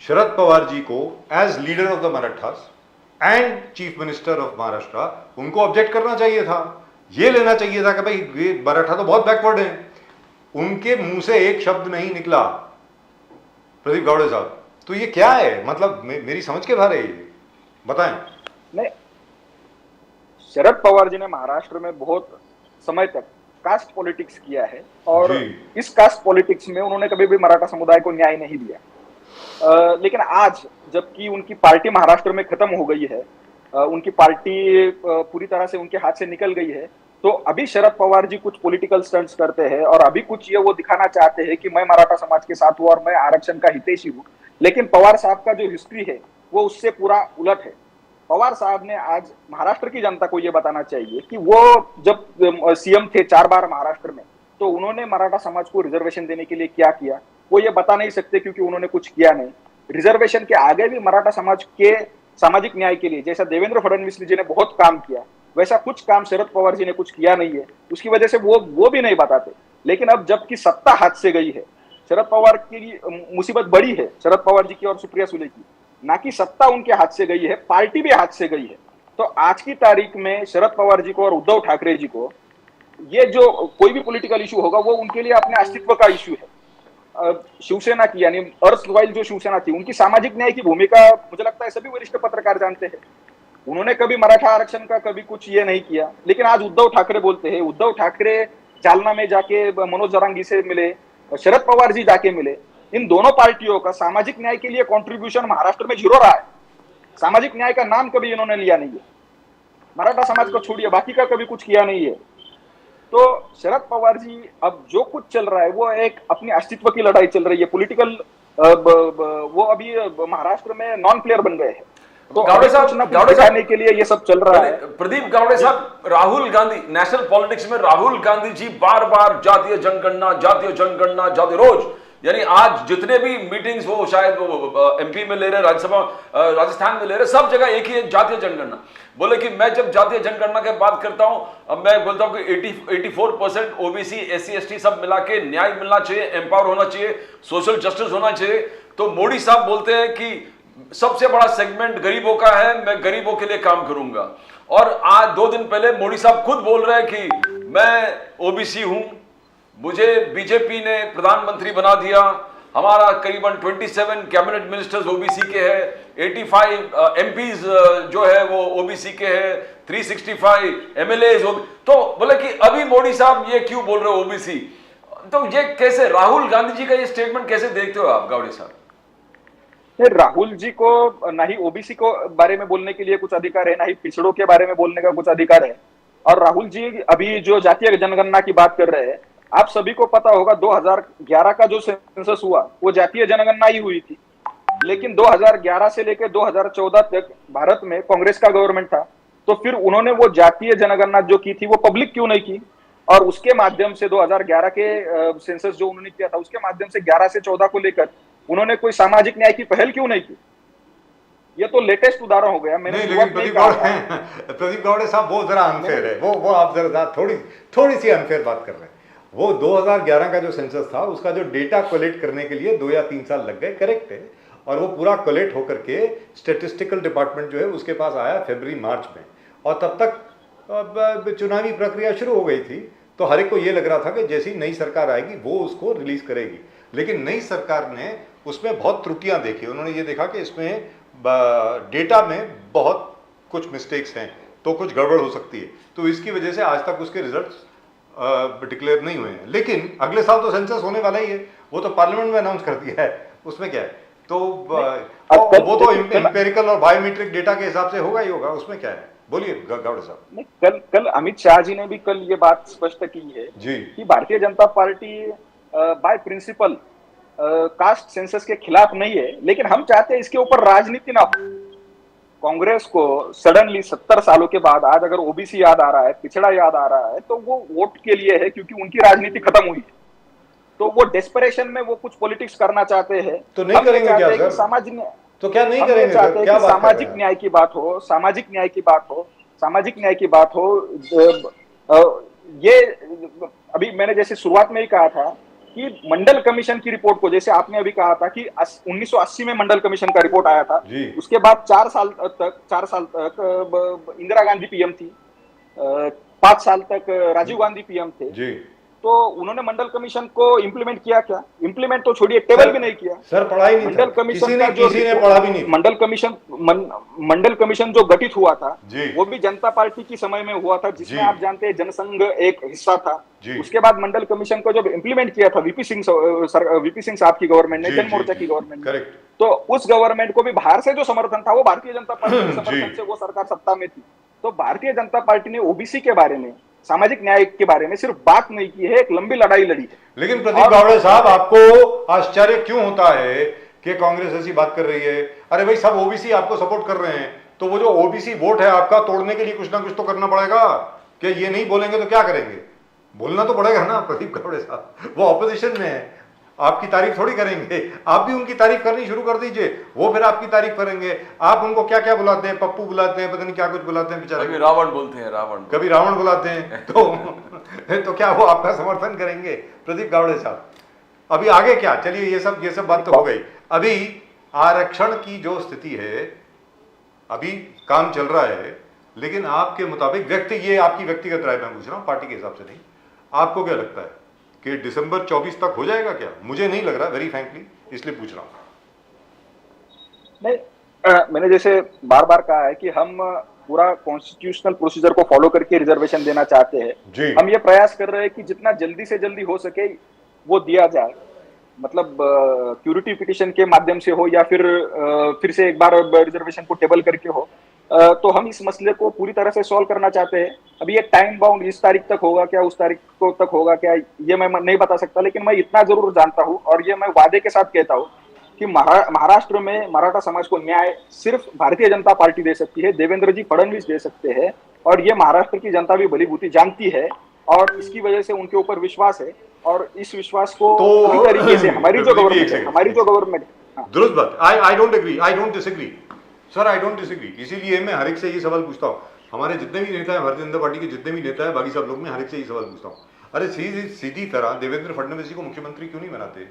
शरद पवार जी को as leader of the Marathas and chief minister of Maharashtra उनको ऑब्जेक्ट करना चाहिए था, ये लेना चाहिए था कि भाई ये मराठा तो बहुत बैकवर्ड है। उनके मुंह से एक शब्द नहीं निकला प्रदीप गावड़े साहब, तो ये क्या है? मतलब मेरी समझ के बाहर है ये, बताएं। नहीं, शरद पवार जी ने महाराष्ट्र में बहुत समय तक कास्ट पॉलिटिक्स किया है और इस कास्ट पॉलिटिक्स में उन्होंने कभी भी मराठा समुदाय को न्याय नहीं दिया। लेकिन आज जबकि उनकी पार्टी महाराष्ट्र में खत्म हो गई है उनकी पार्टी पूरी तरह से उनके हाथ से निकल गई है, तो अभी शरद पवार जी कुछ पॉलिटिकल स्टंट्स करते हैं और अभी कुछ ये वो दिखाना चाहते हैं कि मैं मराठा समाज के साथ हूँ और मैं आरक्षण का हितैषी हूँ। लेकिन पवार साहब का जो हिस्ट्री है वो उससे पूरा उलट है। पवार साहब ने आज महाराष्ट्र की जनता को ये बताना चाहिए कि वो जब सीएम थे 4 बार महाराष्ट्र में, तो उन्होंने मराठा समाज को रिजर्वेशन देने के लिए क्या किया, वो ये बता नहीं सकते क्योंकि उन्होंने कुछ किया नहीं। रिजर्वेशन के आगे भी मराठा समाज के सामाजिक न्याय के लिए जैसा देवेंद्र फडणवीस जी ने बहुत काम किया, वैसा कुछ काम शरद पवार जी ने कुछ किया नहीं है, उसकी वजह से वो भी नहीं बताते। लेकिन अब जबकि सत्ता हाथ से गई है, शरद पवार की मुसीबत बड़ी है, शरद पवार जी की और सुप्रिया सुले की, ना कि सत्ता उनके हाथ से गई है, पार्टी भी हाथ से गई है। तो आज की तारीख में शरद पवार जी को और उद्धव ठाकरे जी को ये जो कोई भी पॉलिटिकल इशू होगा वो उनके लिए अपने अस्तित्व का इशू है। शिवसेना की यानी अर्स्टवाइल जो शिवसेना थी, उनकी सामाजिक न्याय की भूमिका मुझे लगता है सभी वरिष्ठ पत्रकार जानते हैं। उन्होंने कभी मराठा आरक्षण का कभी कुछ ये नहीं किया। लेकिन आज उद्धव ठाकरे बोलते हैं, उद्धव ठाकरे जालना में जाके मनोज जरांगी से मिले, शरद पवार जी जाके मिले। इन दोनों पार्टियों का सामाजिक न्याय के लिए कंट्रीब्यूशन महाराष्ट्र में 0 रहा है। सामाजिक न्याय का नाम कभी इन्होंने लिया नहीं है। मराठा समाज को छोड़िए, बाकी का कभी कुछ किया नहीं है। तो शरद पवार जी अब जो कुछ चल रहा है वो एक अपनी अस्तित्व की लड़ाई चल रही है। पॉलिटिकल वो अभी महाराष्ट्र में नॉन प्लेयर बन गए हैं। तो गावड़े साहब दिखाने के लिए ये सब चल रहा है। प्रदीप गावड़े साहब, राहुल गांधी, नेशनल पॉलिटिक्स में राहुल गांधी जी बार बार जातीय जनगणना जातीय रोज, यानी आज जितने भी मीटिंग्स वो शायद वो एमपी में ले रहे, राज्यसभा राजस्थान में ले रहे, सब जगह एक ही है, जातीय जनगणना। बोले कि मैं जब जातीय जनगणना की बात करता हूं, अब मैं बोलता हूं कि 84% ओबीसी एससी एसटी सब मिला के न्याय मिलना चाहिए, एम्पावर होना चाहिए, सोशल जस्टिस होना चाहिए। तो मोदी साहब बोलते हैं कि सबसे बड़ा सेगमेंट गरीबों का है, मैं गरीबों के लिए काम करूंगा। और आज 2 दिन पहले मोदी साहब खुद बोल रहे हैं कि मैं ओबीसी हूं, मुझे बीजेपी ने प्रधानमंत्री बना दिया, हमारा करीबन 27 कैबिनेट मिनिस्टर्स ओबीसी के हैं, 85 एमपीज जो है वो ओबीसी के हैं, 365 एमएलएज। तो बोले कि अभी मोदी साहब ये क्यों बोल रहे हो ओबीसी? तो ये कैसे, राहुल गांधी जी का ये स्टेटमेंट कैसे देखते हो आप गावड़े साहब? राहुल जी को ना ही ओबीसी को बारे में बोलने के लिए कुछ अधिकार है, ना ही पिछड़ों के बारे में बोलने का कुछ अधिकार है। और राहुल जी अभी जो जातीय जनगणना की बात कर रहे हैं, आप सभी को पता होगा 2011 का जो सेंसस हुआ वो जातीय जनगणना ही हुई थी। लेकिन 2011 से लेकर 2014 तक भारत में कांग्रेस का गवर्नमेंट था, तो फिर उन्होंने वो जातीय जनगणना जो की थी वो पब्लिक क्यों नहीं की? और उसके माध्यम से 2011 के सेंसस जो उन्होंने किया था उसके माध्यम से 11 से 14 को लेकर उन्होंने कोई सामाजिक न्याय की पहल क्यों नहीं की? ये तो लेटेस्ट उदाहरण हो गया। मैंने प्रदीप गावड़े साहब वो जरा अनफेयर है, वो आप जरा थोड़ी सी अनफेयर बात कर रहे हैं। वो 2011 का जो सेंसस था उसका जो डेटा कलेक्ट करने के लिए 2 या 3 साल लग गए, करेक्ट है। और वो पूरा कलेक्ट होकर के स्टैटिस्टिकल डिपार्टमेंट जो है उसके पास आया फरवरी मार्च में, और तब तक चुनावी प्रक्रिया शुरू हो गई थी। तो हर एक को ये लग रहा था कि जैसी नई सरकार आएगी वो उसको रिलीज करेगी। लेकिन नई सरकार ने उसमें बहुत त्रुटियां देखी। उन्होंने ये देखा कि इसमें डेटा में बहुत कुछ मिस्टेक्स हैं, तो कुछ गड़बड़ हो सकती है। तो इसकी वजह से आज तक उसके रिजल्ट्स डिक्लेयर नहीं हुए हैं। लेकिन अगले साल तो सेंसस होने वाला ही है, वो तो पार्लियामेंट में अनाउंस कर दिया है, उसमें क्या है? तो वो तो एम्पेरिकल और बायोमेट्रिक डेटा के हिसाब से होगा ही होगा, उसमें क्या है? बोलिए गावड़े साहब। कल अमित शाह जी ने भी कल ये बात स्पष्ट की है जी कि Bharatiya Janata Party by principle caste census के खिलाफ नहीं है, लेकिन हम चाहते हैं इसके ऊपर राजनीति ना हो। कांग्रेस को सडनली 70 सालों के बाद आज अगर ओबीसी याद आ रहा है, पिछड़ा याद आ रहा है, तो वो वोट के लिए है क्योंकि उनकी राजनीति खत्म हुई है। तो वो डेस्परेशन में वो कुछ पॉलिटिक्स करना चाहते हैं। तो नहीं करेंगे क्या सर? सामाजिक तो क्या नहीं करेंगे सर? क्या बात सामाजिक न्याय की बात हो, सामाजिक न्याय की बात हो, सामाजिक न्याय की बात हो। ये अभी मैंने जैसे शुरुआत में ही कहा था कि मंडल कमीशन की रिपोर्ट को, जैसे आपने अभी कहा था कि 1980 में मंडल कमीशन का रिपोर्ट आया था, उसके बाद 4 साल तक इंदिरा गांधी पीएम थी, 5 साल तक राजीव गांधी पीएम थे। तो उन्होंने मंडल कमीशन को इम्प्लीमेंट किया क्या? इम्प्लीमेंट तो छोड़िए, टेबल भी नहीं किया। सर पढ़ा ही नहीं था, मंडल कमीशन किसी का जो ने पढ़ा भी नहीं था। मंडल कमीशन जो गठित हुआ था जी। वो भी जनता पार्टी की समय में हुआ था, जिसमें जी। आप जानते हैं जनसंघ एक हिस्सा था। जी। उसके बाद मंडल कमीशन को जब इम्प्लीमेंट किया था वीपी सिंह साहब की गवर्नमेंट ने, जी, जन मोर्चा जी, की गवर्नमेंट ने, करेक्ट। तो उस गवर्नमेंट को भी बाहर से जो समर्थन था वो भारतीय जनता पार्टी के जी। समर्थन से वो सरकार सत्ता में थी। तो भारतीय जनता पार्टी ने ओबीसी के बारे में, सामाजिक न्याय के बारे में सिर्फ बात नहीं की है, एक लंबी लड़ाई लड़ी है। लेकिन प्रदीप गावड़े साहब, आपको आश्चर्य क्यों होता है कि कांग्रेस ऐसी बात कर रही है? अरे भाई, सब ओबीसी आपको सपोर्ट कर रहे हैं, तो वो जो ओबीसी वोट है आपका, तोड़ने के लिए कुछ ना कुछ तो करना पड़ेगा। कि ये नहीं बोलेंगे तो क्या करेंगे? बोलना तो पड़ेगा ना प्रदीप गावड़े साहब। वो ऑपोजिशन में है, आपकी तारीफ थोड़ी करेंगे। आप भी उनकी तारीफ करनी शुरू कर दीजिए, वो फिर आपकी तारीफ करेंगे। आप उनको क्या क्या बुलाते हैं, पप्पू बुलाते हैं, पता नहीं क्या कुछ बुलाते हैं बेचारे, कभी रावण बोलते हैं, रावण कभी रावण बुलाते हैं। तो क्या वो आपका समर्थन करेंगे प्रदीप गावड़े साहब? अभी आगे क्या, चलिए ये सब बात तो हो गई। अभी आरक्षण की जो स्थिति है, अभी काम चल रहा है, लेकिन आपके मुताबिक ये आपकी व्यक्तिगत राय मैं पूछ रहा हूं, पार्टी के हिसाब से नहीं, आपको क्या लगता है कि दिसंबर 24 तक हो जाएगा क्या? मुझे नहीं लग रहा, वेरी फ्रैंकली, इसलिए पूछ रहा हूं। नहीं, मैंने जैसे बार बार कहा है कि हम पूरा कॉन्स्टिट्यूशनल प्रोसीजर को फॉलो करके रिजर्वेशन देना चाहते हैं। हम ये प्रयास कर रहे हैं कि जितना जल्दी से जल्दी हो सके वो दिया जाए, मतलब क्यूरिटी पिटीशन के माध्यम से हो या फिर से एक बार रिजर्वेशन को टेबल करके हो। तो हम इस मसले को पूरी तरह से सॉल्व करना चाहते हैं। अभी ये टाइम बाउंड इस तारीख तक होगा क्या, उस तारीख को तक होगा क्या, ये मैं नहीं बता सकता, लेकिन मैं इतना जरूर जानता हूं और ये मैं वादे के साथ कहता हूं कि महाराष्ट्र में मराठा समाज को न्याय सिर्फ भारतीय जनता पार्टी दे सकती है, देवेंद्र जी फडणवीस दे सकते हैं, और ये महाराष्ट्र की जनता भी भली भांति जानती है और इसकी वजह से उनके ऊपर विश्वास है। और इस विश्वास को पूरी तरीके से हमारी जो गवर्नमेंट दुरुस्त बात, I don't agree, I don't disagree sir, I don't disagree. इसीलिए मैं हर एक से ये सवाल पूछता हूँ, हमारे जितने भी नेता है, भारतीय जनता पार्टी के जितने भी नेता है, बाकी सब लोग, में हर एक से ये सवाल पूछता हूँ, अरे सीधी तरह देवेंद्र फडणवीस जी को मुख्यमंत्री क्यों नहीं बनाते?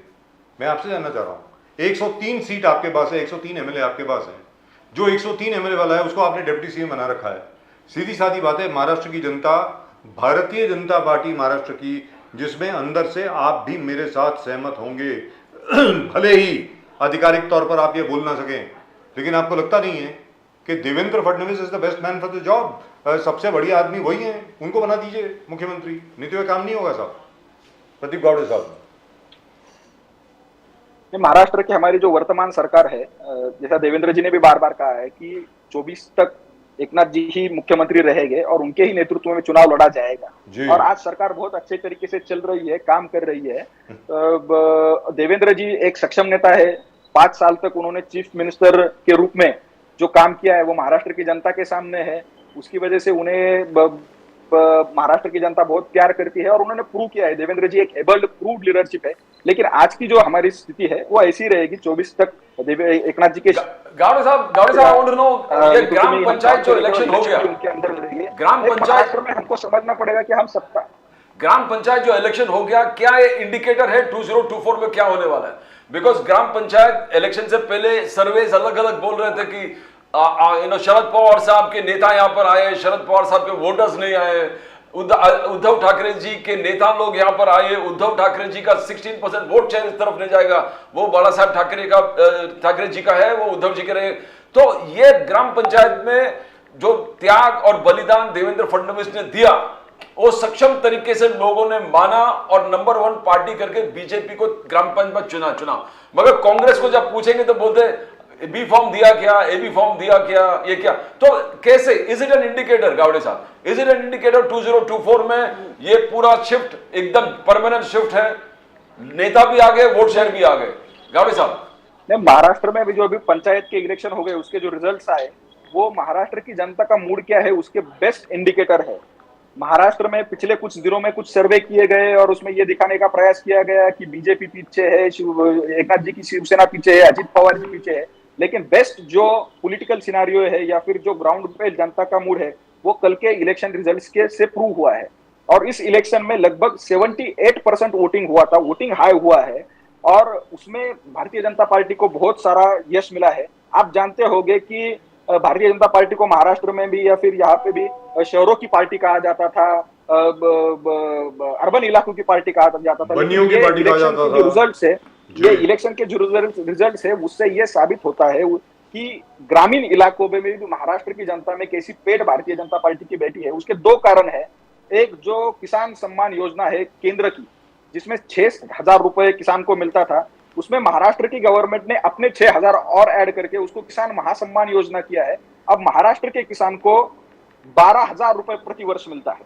मैं आपसे जानना चाह रहा हूँ। 103 सीट आपके पास है, 103 एमएलए आपके पास है, जो 103 एमएलए वाला है उसको आपने डिप्टी सीएम बना रखा है। सीधी सादी बात है, महाराष्ट्र की जनता, भारतीय जनता पार्टी महाराष्ट्र की, जिसमें अंदर से आप भी मेरे साथ सहमत होंगे, भले ही आधिकारिक तौर पर आप ये बोल ना सकें, लेकिन आपको लगता नहीं है कि Devendra Fadnavis is the best man for the job? सबसे बढ़िया आदमी वही है, उनको बना दीजिए मुख्यमंत्री, नहीं तो ये काम नहीं होगा साहब। प्रदीप गावड़े साहब, महाराष्ट्र की हमारी जो वर्तमान सरकार है, जैसा देवेंद्र जी ने भी बार बार कहा है कि 24 तक एकनाथ जी ही मुख्यमंत्री रहेंगे और उनके ही नेतृत्व में चुनाव लड़ा जाएगा। और आज सरकार बहुत अच्छे तरीके से चल रही है, काम कर रही है। देवेंद्र जी एक सक्षम नेता है, 5 साल तक उन्होंने चीफ मिनिस्टर के रूप में जो काम किया है वो महाराष्ट्र की जनता के सामने है। उसकी वजह से उन्हें महाराष्ट्र की जनता बहुत प्यार करती है और उन्होंने प्रूव किया है। देवेंद्र जी एक एबल्ड प्रूव्ड लीडरशिप है। लेकिन आज की जो हमारी स्थिति है वो ऐसी रहेगी 24 तक एकनाथ जी के। गावड़े साहब आई वांट टू नो, ये ग्राम पंचायत जो इलेक्शन हो गया उनके अंदर रहेगी, ग्राम पंचायत में हमको समझना पड़ेगा कि हम सत्ता, ग्राम पंचायत जो इलेक्शन हो गया, क्या ये इंडिकेटर है 2024 में क्या होने वाला है? बिकॉज ग्राम पंचायत इलेक्शन से पहले सर्वेज अलग अलग बोल रहे थे कि शरद पवार साहब के नेता यहाँ पर आए, शरद पवार साहब के वोटर्स नहीं आए, उद्धव ठाकरे जी के नेता लोग यहाँ पर आए, उद्धव ठाकरे जी का 16% वोट शेयर इस तरफ नहीं जाएगा, वो बाला साहब ठाकरे जी का है, वो उद्धव जी के रहे। तो ये ग्राम पंचायत में जो त्याग और बलिदान देवेंद्र फडणवीस ने दिया, वो सक्षम तरीके से लोगों ने माना और नंबर 1 पार्टी करके बीजेपी को ग्राम पंचायत चुना। मगर कांग्रेस को जब पूछेंगे तो बोलते बी फॉर्म दिया क्या, ए बी फॉर्म दिया क्या, ये क्या? तो कैसे, is it an indicator Gawde साहब, इज इट एन इंडिकेटर 2024 में ये पूरा शिफ्ट एकदम परमानेंट शिफ्ट है, नेता भी आ गए, वोट शेयर भी आ गए? गावड़े साहब, महाराष्ट्र में भी जो अभी पंचायत के इलेक्शन हो गए उसके जो रिजल्ट्स आए वो महाराष्ट्र की जनता का मूड क्या है उसके बेस्ट इंडिकेटर है। महाराष्ट्र में पिछले कुछ दिनों में कुछ सर्वे किए गए और उसमें यह दिखाने का प्रयास किया गया कि बीजेपी पीछे है, एकनाथ जी की शिवसेना पीछे है, अजित पवार जी पीछे है। लेकिन बेस्ट जो पॉलिटिकल सिनारियो है या फिर जो ग्राउंड पे जनता का मूड है वो कल के इलेक्शन रिजल्ट्स के से प्रूव हुआ है। और इस इलेक्शन में लगभग 78% वोटिंग हुआ था, वोटिंग हाई हुआ है और उसमें भारतीय जनता पार्टी को बहुत सारा यश मिला है। आप जानते होंगे कि भारतीय जनता पार्टी को महाराष्ट्र में भी या फिर यहाँ पे भी शहरों की पार्टी कहा जाता था, अर्बन इलाकों की पार्टी कहा जाता था। बनियों की ये पार्टी कहा इलेक्शन जाता के जो था। रिजल्ट्स है, जी। ये इलेक्शन के जो रिजल्ट्स है, उससे ये साबित होता है कि ग्रामीण इलाकों में भी महाराष्ट्र की जनता में कैसी पेट भारतीय जनता पार्टी की बैठी है। उसके दो कारण है। एक जो किसान सम्मान योजना है केंद्र की, जिसमें 6,000 रुपए किसान को मिलता था, उसमें महाराष्ट्र की गवर्नमेंट ने अपने 6,000 और ऐड करके उसको किसान महासम्मान योजना किया है। अब महाराष्ट्र के किसान को 12,000 रुपए प्रति वर्ष मिलता है।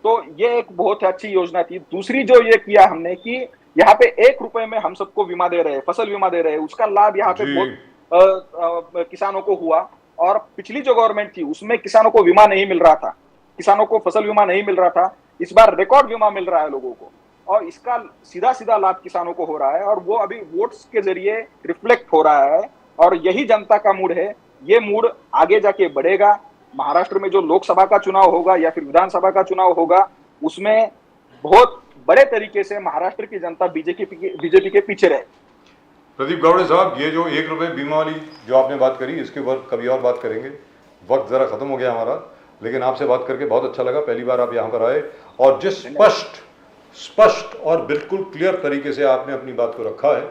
तो ये एक बहुत अच्छी योजना थी। दूसरी जो ये किया हमने कि यहाँ पे 1 रुपए में हम सबको बीमा दे रहे हैं, फसल बीमा दे रहे हैं, उसका लाभ यहाँ पे जी। बहुत किसानों को हुआ। और पिछली जो गवर्नमेंट थी उसमें किसानों को बीमा नहीं मिल रहा था, किसानों को फसल बीमा नहीं मिल रहा था। इस बार रिकॉर्ड बीमा मिल रहा है लोगों को, और इसका सीधा सीधा लाभ किसानों को हो रहा है, और वो अभी वोट्स के जरिए रिफ्लेक्ट हो रहा है। और यही जनता का मूड है। ये मूड आगे जाके बढ़ेगा। महाराष्ट्र में जो लोकसभा का चुनाव होगा या फिर विधानसभा का चुनाव होगा, उसमें बहुत बड़े तरीके से महाराष्ट्र की जनता बीजेपी के पीछे रहे। प्रदीप गावड़े साहब, ये जो 1 रुपए बीमा वाली जो आपने बात करी, इसके ऊपर कभी और बात करेंगे। वक्त जरा खत्म हो गया हमारा, लेकिन आपसे बात करके बहुत अच्छा लगा। पहली बार आप यहाँ पर आए और जिस स्पष्ट और बिल्कुल क्लियर तरीके से आपने अपनी बात को रखा है,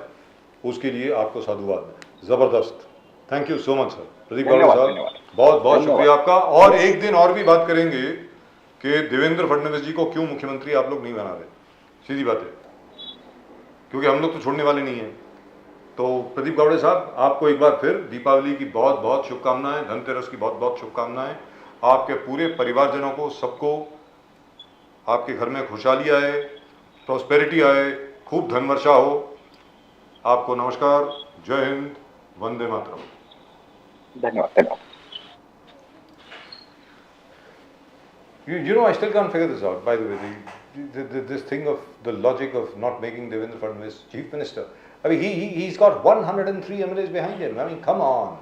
उसके लिए आपको साधुवाद। जबरदस्त, thank you so much sir. Pradeep Gawde साहब, बहुत बहुत शुक्रिया आपका। और एक दिन और भी बात करेंगे कि देवेंद्र फडणवीस जी को क्यों मुख्यमंत्री आप लोग नहीं बना रहे। सीधी बात है, क्योंकि हम लोग तो छोड़ने वाले नहीं हैं। तो प्रदीप गावड़े साहब, आपको एक बार फिर दीपावली की बहुत बहुत शुभकामनाएं, धनतेरस की बहुत बहुत शुभकामनाएं। आपके पूरे परिवारजनों को, सबको आपके घर में खुशहाली आए, प्रॉस्पेरिटी आए, खूब धन वर्षा हो। आपको नमस्कार, जय हिंद, वंदे मातरम। धन्यवाद धन्यवाद। You know, I still can't figure this out, by the way, this thing of the logic of not making Devendra Fadnavis chief minister. I mean, he's got 103 MLAs behind him. I mean, come on.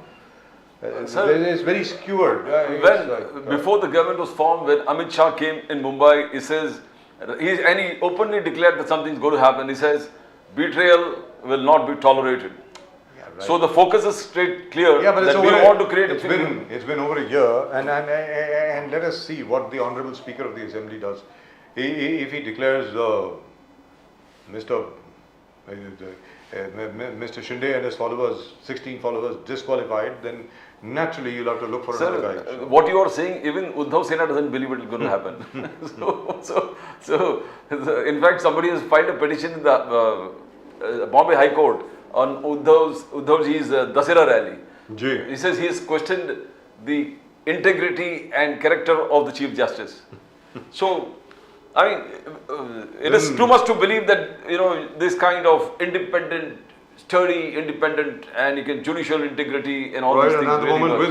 Sir, It's very skewered. It's When like, before the government was formed, when Amit Shah came in Mumbai, he says, and he openly declared that something's going to happen. He says, betrayal will not be tolerated. Yeah, right. So the focus is straight clear Yeah, but it's that we over. want to create It's been over a year, and let us see what the honourable Speaker of the Assembly does. If he declares Mr. Shinde and his followers, 16 followers, disqualified, then naturally you'll have to look for Sir, another guy. what you are saying, even Uddhav Sena doesn't believe it is going to happen. so, in fact, somebody has filed a petition in the Bombay High Court on Uddhavji's Dasera rally. Ji. He says he has questioned the integrity and character of the Chief Justice. So, I mean, it is too much to believe that, you know, this kind of independent, sturdy, independent, and you can judicial integrity and all Right, these and things at the really moment work. with